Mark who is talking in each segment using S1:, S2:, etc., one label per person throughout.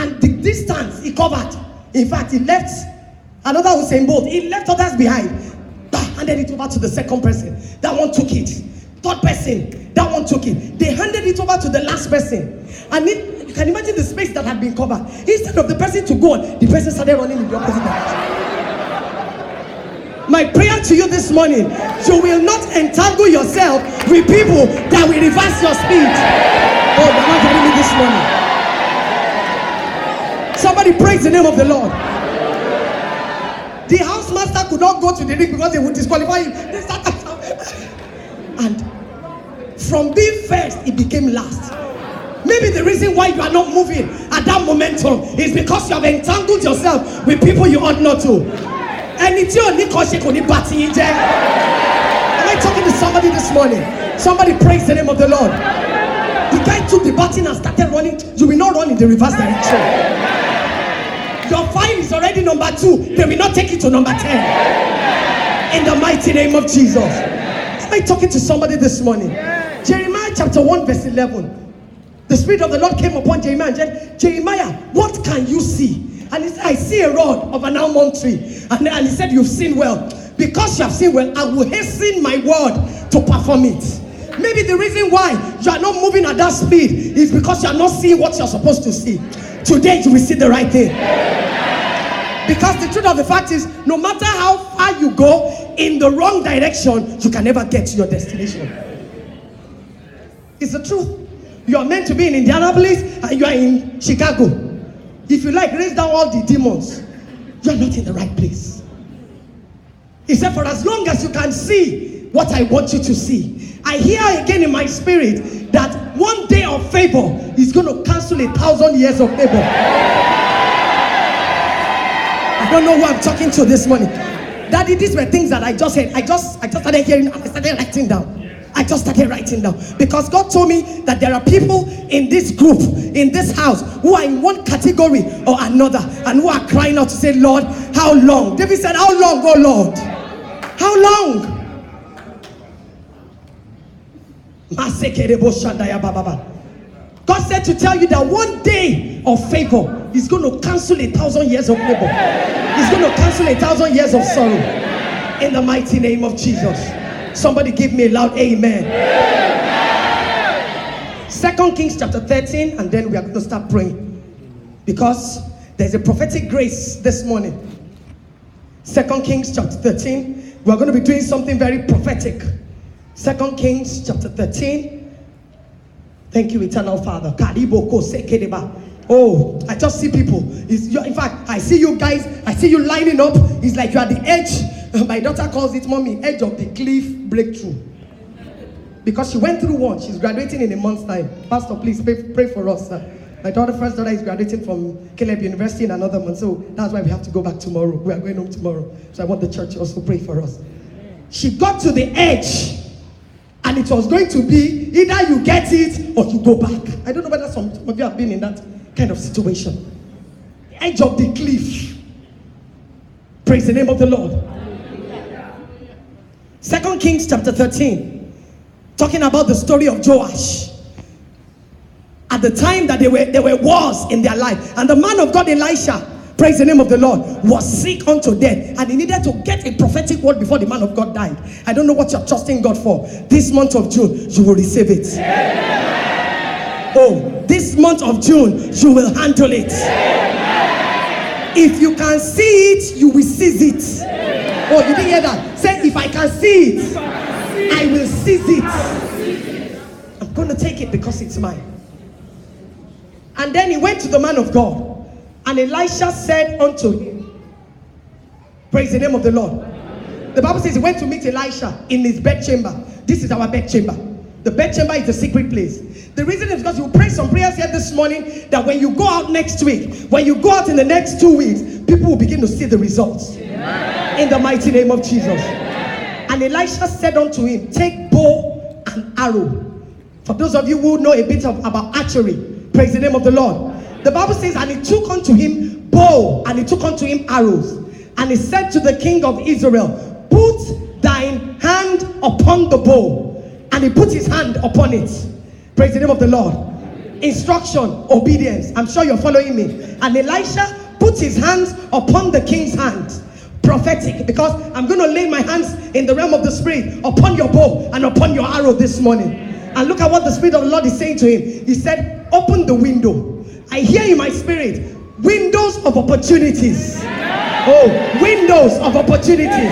S1: And the distance he covered, in fact, he left another Usain Bolt. He left others behind. Handed it over to the second person. That one took it. Third person, that one took it. They handed it over to the last person. And you can imagine the space that had been covered. Instead of the person to go on, the person started running in the opposite direction. My prayer to you this morning, you will not entangle yourself with people that will reverse your speed. Oh, you're not hearing me this morning. Somebody praise the name of the Lord. The housemaster could not go to the ring because they would disqualify him. And from being first, it became last. Maybe the reason why you are not moving at that momentum is because you have entangled yourself with people you ought not to. Am I talking to somebody this morning? Somebody praise the name of the Lord. The guy took the baton and started running. You will not run in the reverse direction. Your file is already number 2. They will not take it to number 10. In the mighty name of Jesus. Am I talking to somebody this morning? Jeremiah chapter 1 verse 11. The Spirit of the Lord came upon Jeremiah and said, Jeremiah, what can you see? And he said, I see a rod of an almond tree. And he said, you've seen well. Because you have seen well, I will hasten my word to perform it. Maybe the reason why you are not moving at that speed is because you are not seeing what you're supposed to see. Today you will see the right thing. Because the truth of the fact is, no matter how far you go in the wrong direction, you can never get to your destination. It's the truth. You are meant to be in Indianapolis and you are in Chicago. If you like, raise down all the demons. You are not in the right place. He said, for as long as you can see what I want you to see. I hear again in my spirit that one day of favor is going to cancel 1,000 years of favor. I don't know who I'm talking to this morning. Daddy, these were things that I just heard. I just started hearing and I started writing down. I just started writing down because God told me that there are people in this group, in this house, who are in one category or another and who are crying out to say, Lord, how long? David said, how long, oh Lord? How long? God said to tell you that one day of favor is going to cancel 1,000 years of labor. It's going to cancel 1,000 years of sorrow. In the mighty name of Jesus. Somebody give me a loud amen. Amen. 2 Kings chapter 13, and then we are going to start praying. Because there's a prophetic grace this morning. 2 Kings chapter 13. We are going to be doing something very prophetic. 2 Kings chapter 13. Thank you, eternal Father. Oh, I just see people. In fact, I see you guys. I see you lining up. It's like you are the edge. My daughter calls it, mommy, edge of the cliff breakthrough. Because she went through one. She's graduating in a month's time. Pastor, please pray for us. My first daughter is graduating from Caleb University in another month. So that's why we have to go back tomorrow. We are going home tomorrow. So I want the church to also pray for us. She got to the edge. And it was going to be either you get it or you go back. I don't know whether some of you have been in that kind of situation. The edge of the cliff. Praise the name of the Lord. 2 Kings chapter 13, talking about the story of Joash. At the time that there were wars in their life, and the man of God Elisha, praise the name of the Lord, was sick unto death, and he needed to get a prophetic word before the man of God died. I don't know what you're trusting God for. This month of June, you will receive it. Oh, this month of June, you will handle it. If you can see it, you will seize it. Oh, you didn't hear that? Say, if I can see it, I will seize it. I'm going to take it because it's mine. And then he went to the man of God. And Elisha said unto him, praise the name of the Lord. The Bible says he went to meet Elisha in his bedchamber. This is our bedchamber. The bedchamber is the secret place. The reason is because you pray some prayers here this morning that when you go out next week, when you go out in the next 2 weeks, people will begin to see the results. In the mighty name of Jesus. And Elisha said unto him, take bow and arrow. For those of you who know a bit about archery, praise the name of the Lord. The Bible says, and he took unto him bow, and he took unto him arrows. And he said to the king of Israel, put thine hand upon the bow. And he put his hand upon it. Praise the name of the Lord. instruction, obedience. I'm sure you're following me. And Elisha put his hands upon the king's hands. Prophetic, because I'm going to lay my hands in the realm of the spirit upon your bow and upon your arrow this morning. And look at what the Spirit of the Lord is saying to him. He said, open the window. I hear in my spirit, windows of opportunities. Oh, windows of opportunities.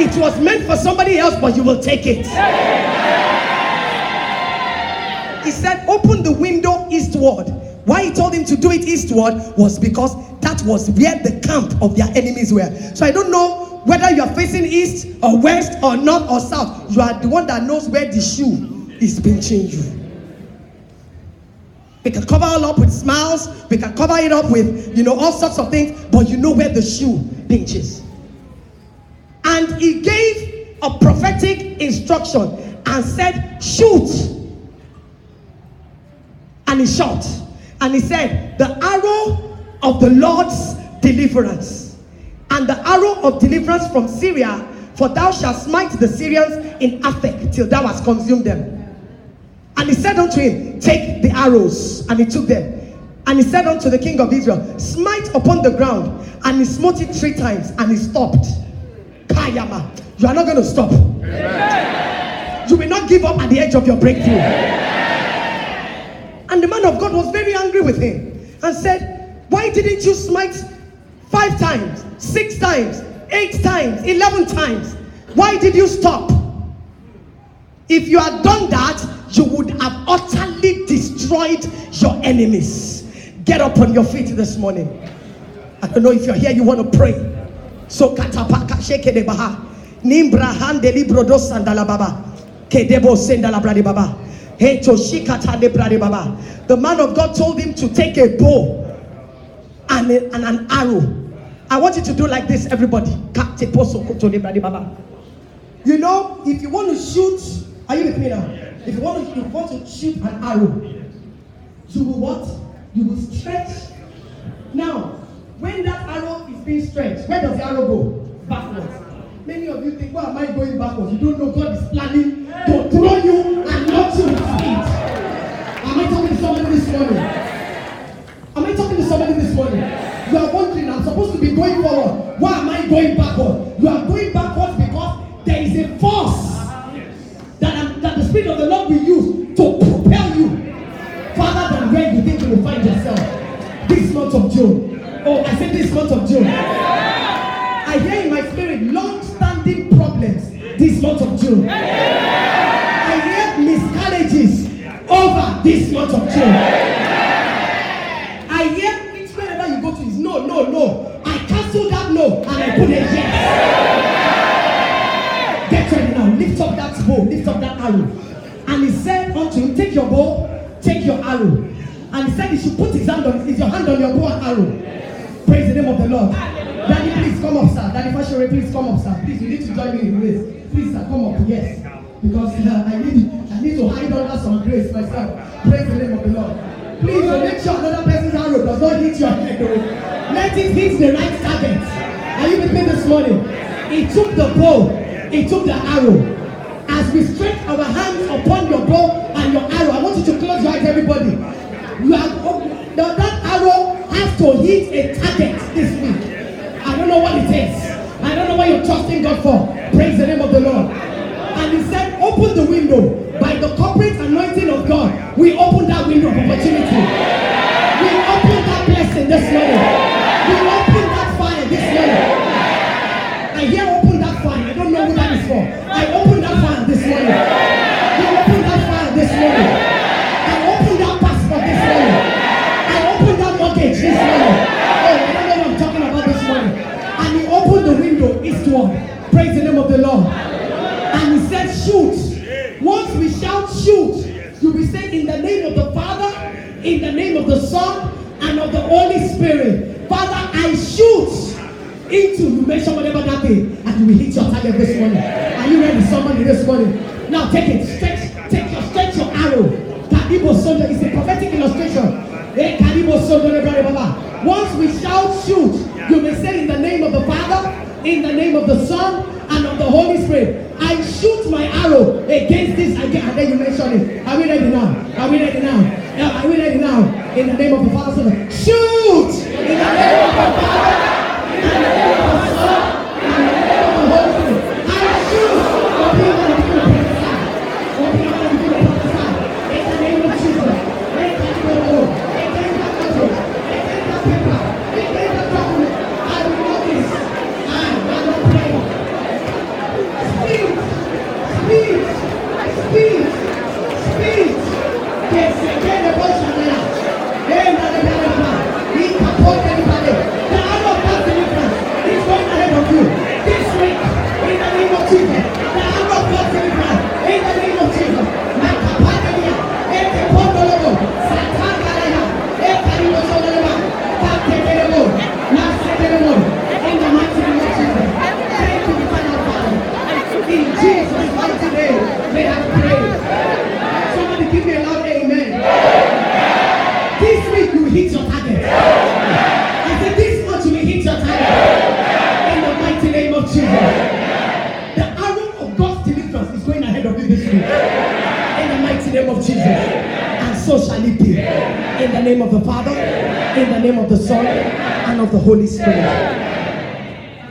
S1: It was meant for somebody else, but you will take it. He said, open the window eastward. Why he told him to do it eastward was because that was where the camp of their enemies were. So I don't know whether you are facing east or west or north or south. You are the one that knows where the shoe is pinching you. We can cover all up with smiles. We can cover it up with, all sorts of things. But you know where the shoe pinches. And he gave a prophetic instruction and said, shoot. And he shot. And he said, the arrow of the Lord's deliverance, and the arrow of deliverance from Syria, for thou shalt smite the Syrians in Aphek till thou hast consumed them. And he said unto him, take the arrows. And he took them. And he said unto the king of Israel, smite upon the ground. And he smote it 3 times, and he stopped. Kayama, you are not going to stop. Amen. You will not give up at the edge of your breakthrough. Amen. And the man of God was very angry with him and said, why didn't you smite 5 times, 6 times, 8 times, 11 times? Why did you stop? If you had done that, you would have utterly destroyed your enemies. Get up on your feet this morning. I don't know if you're here, you want to pray. So katapaka sheke de baha. Nimbra handeli brodos sandala baba. Kedebo sendala brade baba. Hey toshikata de brade baba. The man of God told him to take a bow and an arrow. I want you to do like this, everybody. You know, if you want to shoot, are you with me now? If you want to shoot an arrow, you will what? You will stretch. Now, when that arrow is being stretched, where does the arrow go? Backwards. Many of you think, why am I going backwards? You don't know God is planning to throw you and knock you with speed. Am I talking to somebody this morning? Am I talking to somebody this morning? You are wondering, I'm supposed to be going forward. Why am I going backward? You are going backwards because there is a force that the Spirit of the Lord will use to propel you farther than where you think you will find yourself. This month of June. Oh, I said this month of June. I hear in my spirit long-standing problems this month of June. I hear miscarriages over this month of June. I hear it's wherever you go to is no. I cancel that no and I put a yes. Get ready now. Lift up that bow, lift up that arrow. And he said unto him, take your bow, take your arrow. And he said he should put his hand on your bow and arrow. Praise the name of the Lord. Daddy, please come up, sir. Daddy Fashore, please come up, sir. Please, you need to join me in this. Please, sir, come up. Yes. Because I need to hide under some grace myself. Praise the name of the Lord. Please, make sure another person's arrow does not hit your head. Let it hit the right target. Are you with me this morning? He took the bow. He took the arrow. As we stretch our hands upon your bow and your arrow, I want you to close your eyes, everybody. That arrow has to hit a target this week. I don't know what it is. I don't know what you're trusting God for. Praise the name of the Lord. And he said, open the window. By the corporate anointing of God, we open that window of opportunity. We open that blessing this morning. We open that fire this morning. I hear open that fire. I don't know who that is for. I open that fire this morning. We open that fire this morning. I open that passport this morning. I open that mortgage this morning. Oh, I don't know what I'm talking about this morning. And he opened the window eastward. Praise the name of the Lord. And he said, shoot. Once we shout shoot, you will say in the name of the Father, in the name of the Son, and of the Holy Spirit. Father, I shoot into, you mention whatever that thing, and you will hit your target this morning. Are you ready, somebody, this morning? Now take it, stretch your arrow. Kadibo Sondo is a prophetic illustration. Kadibo Sondo. Once we shout shoot, you may say in the name of the Father, in the name of the Son, and of the Holy Spirit. I shoot my arrow against this again. And then you mention it. Are we ready now? Are we ready now? Now, are we ready now? In the name of the Father, Son, and shoot! In the name of the Father, in the name of the Son, in the name of the Holy Spirit. I shoot! Open your mouth and begin to prophesy. Open your mouth and begin to prophesy. In the name of Jesus. Let that go. Let that go. Let that paper. Let that document. I will know this. I will not play. Speed. Speed. Speed. Speed. Yes, again the voice of the Lord. Then the developer. He can put anybody. The arrow of God's deliverance is going ahead of you. This week, in the name of Jesus. The arrow of God's deliverance, in the name of Jesus. Makapadelia. Eke pondolobo. Satangalaya. Eke ribosololoba. Katekelebo. Nasekelebo. In the mighty name of Jesus. Thank you, Eternal Father. In Jesus' mighty name, may I pray. Somebody give me a loud amen. This week you will hit your target. I said this month you will hit your target. In the mighty name of Jesus. The arrow of God's deliverance is going ahead of you this week. In the mighty name of Jesus. And so shall it be. In the name of the Father, in the name of the Son, and of the Holy Spirit.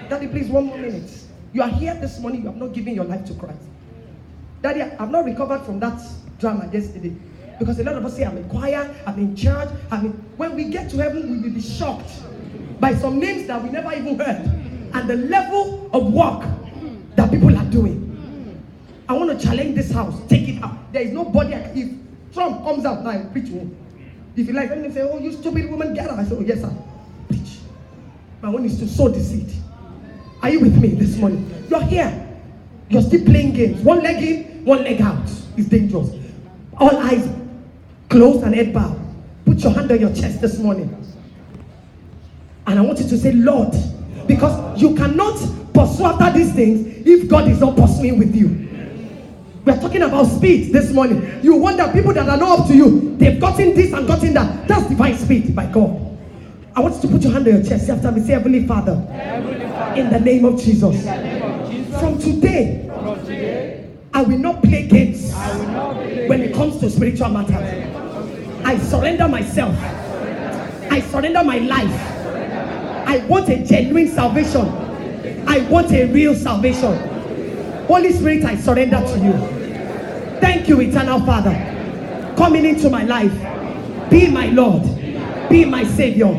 S1: Daddy, please, 1 more minute. You are here this morning, you have not given your life to Christ. Daddy, I've not recovered from that drama yesterday. Because a lot of us say, I'm in choir, I'm in church. When we get to heaven, we will be shocked by some names that we never even heard. And the level of work that people are doing. I want to challenge this house. Take it out. There is nobody. If Trump comes out now and preach to him. If you like, let me say, oh, you stupid woman, get out. I say, oh, yes, sir. Preach. My one is to sow the seed. Are you with me this morning? You're here. You're still playing games. One leg in, one leg out. It's dangerous. All eyes closed and head bowed. Put your hand on your chest this morning. And I want you to say, Lord, because you cannot pursue after these things if God is not pursuing with you. We are talking about speed this morning. You wonder people that are not up to you, they've gotten this and gotten that. That's divine speed by God. I want you to put your hand on your chest. After me, say, Heavenly Father, in the name of Jesus. From today, I will not play games when it comes to spiritual matters. I surrender myself. I surrender my life. I want a genuine salvation. I want a real salvation. Holy Spirit, I surrender to you. Thank you, Eternal Father, coming into my life. Be my Lord. Be my Savior.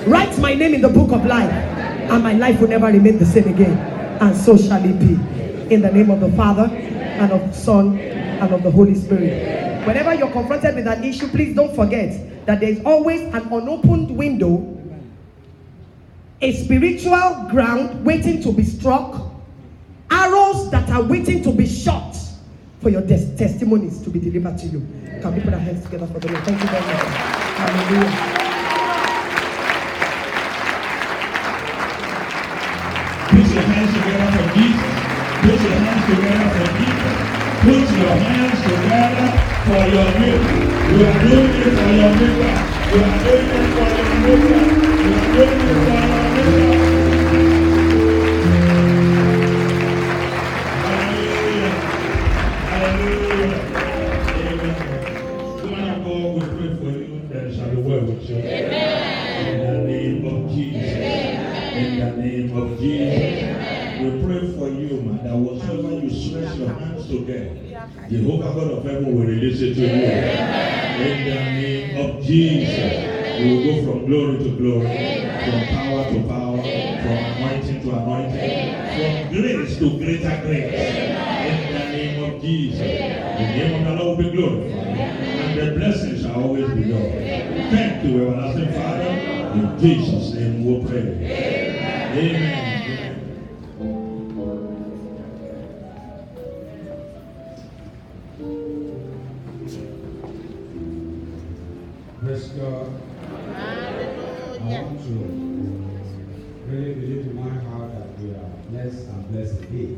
S1: Write my name in the book of life, and my life will never remain the same again. And so shall it be. In the name of the Father, and of the Son, and of the Holy Spirit. Whenever you're confronted with an issue, please don't forget that there is always an unopened window, a spiritual ground waiting to be struck, arrows that are waiting to be shot for your testimonies to be delivered to you. Can we put our hands together for the Lord? Thank you very much. Hallelujah.
S2: Put your hands together for Jesus. Put your hands together for Jesus. Put your hands together for your miracle. You are doing it for your miracle. You are doing it for your miracle. You are doing it for your miracle. Hallelujah. Hallelujah. Amen. Woman of God, we pray for you that it shall be well with you. Amen. In the name of Jesus. Amen. In the name of Jesus. Amen. We pray for you, man, that whatsoever you stretch your hands to get, Jehovah God of heaven will release it to you. Amen. In the name of Jesus. You will go from glory to glory, from power to power, from anointing to anointing, from grace to greater grace. In the name of Jesus. The name of the Lord will be glorified, and the blessings shall always be yours. Thank you, everlasting Father. In Jesus' name we pray. Amen.
S3: Praise God. I want to really believe in my heart that we are blessed and blessed indeed.